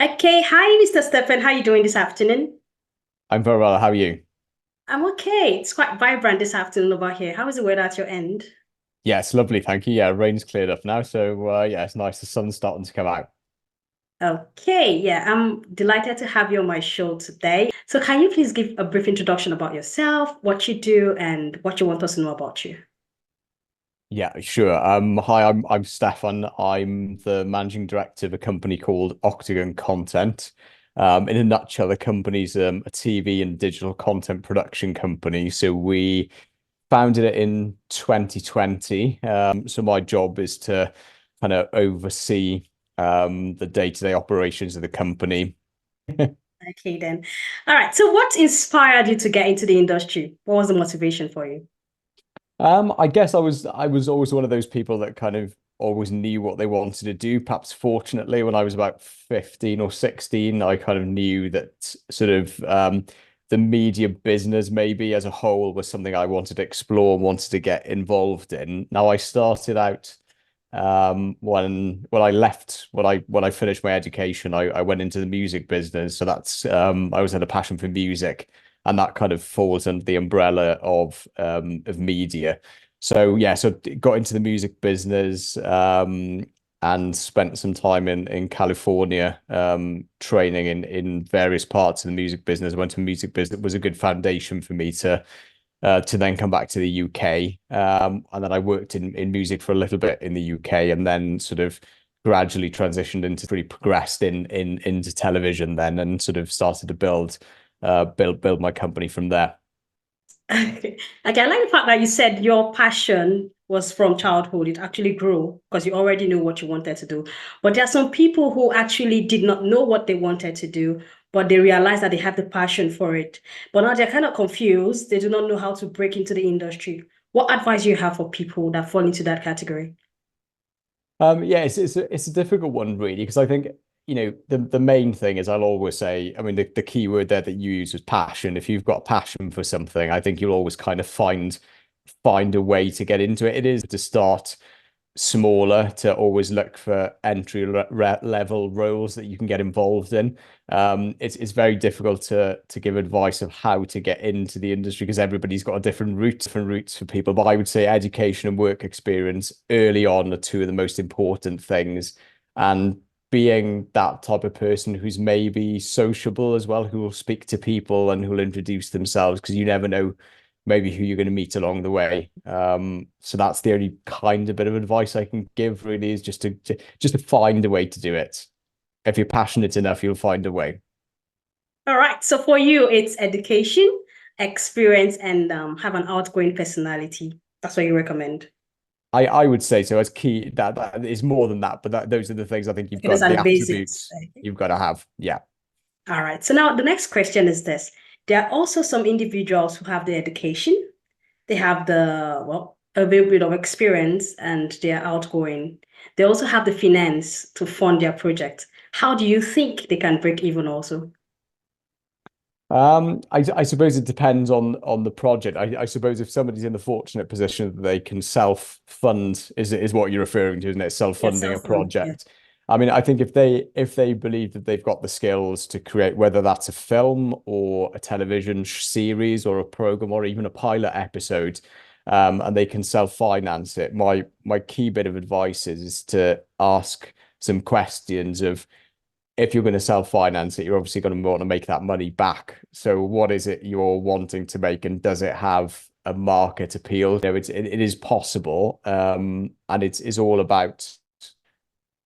Okay, hi, Mr. Steffan. How are you doing this afternoon? I'm very well. How are you? I'm okay. It's quite vibrant this afternoon over here. How is the weather at your end? Yeah, it's lovely. Thank you. Yeah, rain's cleared up now. So, yeah, it's nice. The sun's starting to come out. Okay, yeah, I'm delighted to have you on my show today. So, can you please give a brief introduction about yourself, what you do, and what you want us to know about you? Yeah, sure. Hi, I'm Stefan. I'm the managing director of a company called Octagon Content. In a nutshell, the company's a TV and digital content production company. So we founded it in 2020. So my job is to kind of oversee the day-to-day operations of the company. Okay, then. All right. So, what inspired you to get into the industry? What was the motivation for you? I guess I was always one of those people that kind of always knew what they wanted to do. Perhaps fortunately, when I was about 15 or 16, I kind of knew that sort of the media business maybe as a whole was something I wanted to explore and wanted to get involved in. Now I started out when I left when I finished my education, I went into the music business. So that's I always had a passion for music and that kind of falls under the umbrella of media. So yeah, so got into the music business and spent some time in California training in various parts of the music business. I went to music business. It was a good foundation for me to then come back to the UK. And then I worked in music for a little bit in the UK and then sort of gradually transitioned into really progressed into television then and sort of started to build my company from there. Okay. Okay, I like the fact that you said your passion was from childhood. It actually grew because you already knew what you wanted to do. But there are some people who actually did not know what they wanted to do, but they realized that they have the passion for it. But now they're kind of confused. They do not know how to break into the industry. What advice do you have for people that fall into that category? Yeah, it's a difficult one really because I think the main thing is I'll always say, I mean the key word there that you use is passion. If you've got passion for something, I think you'll always kind of find a way to get into it. It is to start smaller, to always look for level roles that you can get involved in. It's very difficult to give advice of how to get into the industry because everybody's got a different routes for people. But I would say education and work experience early on are two of the most important things. And being that type of person who's maybe sociable as well, who will speak to people and who will introduce themselves, because you never know maybe who you're going to meet along the way. So that's the only kind of bit of advice I can give really is just to find a way to do it. If you're passionate enough, you'll find a way. All right. So for you, it's education, experience, and have an outgoing personality. That's what you recommend. I would say so as key that is more than that, but those are the things I think you've Okay, those got are the the basics. attributes you've got to have. Yeah. All right. So now the next question is this. There are also some individuals who have the education, they have well, a little bit of experience, and they are outgoing. They also have the finance to fund their project. How do you think they can break even also? I suppose it depends on the project. I suppose if somebody's in the fortunate position that they can self-fund is what you're referring to, isn't it? Yes, Self-funding a self-fund. Yeah. project. I mean, I think if they believe that they've got the skills to create, whether that's a film or a television series or a program or even a pilot episode, and they can self-finance it, my key bit of advice is to ask some questions of if you're going to self-finance it, you're obviously going to want to make that money back. So what is it you're wanting to make, and does it have a market appeal? It is possible, and it's all about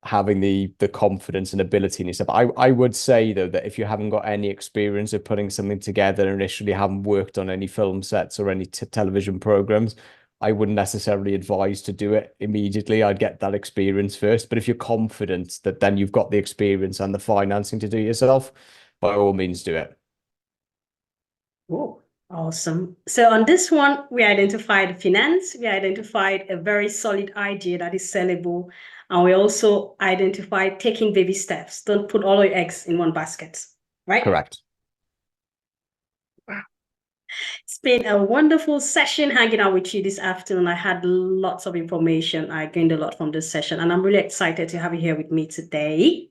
having the confidence and ability in yourself. I would say though that if you haven't got any experience of putting something together initially, haven't worked on any film sets or any television programs, I wouldn't necessarily advise to do it immediately. I'd get that experience first. But if you're confident that then you've got the experience and the financing to do it yourself, by all means do it. Oh, awesome. So on this one, we identified finance, we identified a very solid idea that is sellable, and we also identified taking baby steps. Don't put all your eggs in one basket, right? Correct. It's been a wonderful session hanging out with you this afternoon. I had lots of information. I gained a lot from this session, and I'm really excited to have you here with me today.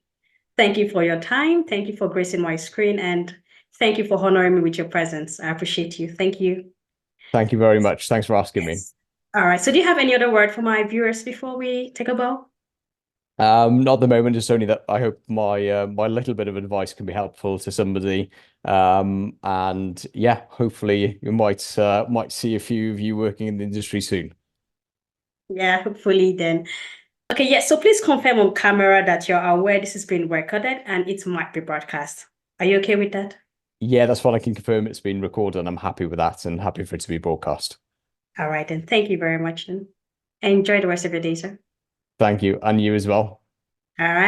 Thank you for your time. Thank you for gracing my screen, and thank you for honoring me with your presence. I appreciate you. Thank you. Thank you very much. Thanks for asking me. Yes. All right. So do you have any other word for my viewers before we take a bow? Not at the moment, just only that I hope my little bit of advice can be helpful to somebody. And yeah, hopefully you might see a few of you working in the industry soon. Yeah, hopefully then. Okay, yes. So please confirm on camera that you're aware this is being recorded and it might be broadcast. Are you okay with that? Yeah, that's what I can confirm. It's been recorded and I'm happy with that and happy for it to be broadcast. All right, then. Thank you very much then. Enjoy the rest of your day, sir. Thank you. And you as well. All right.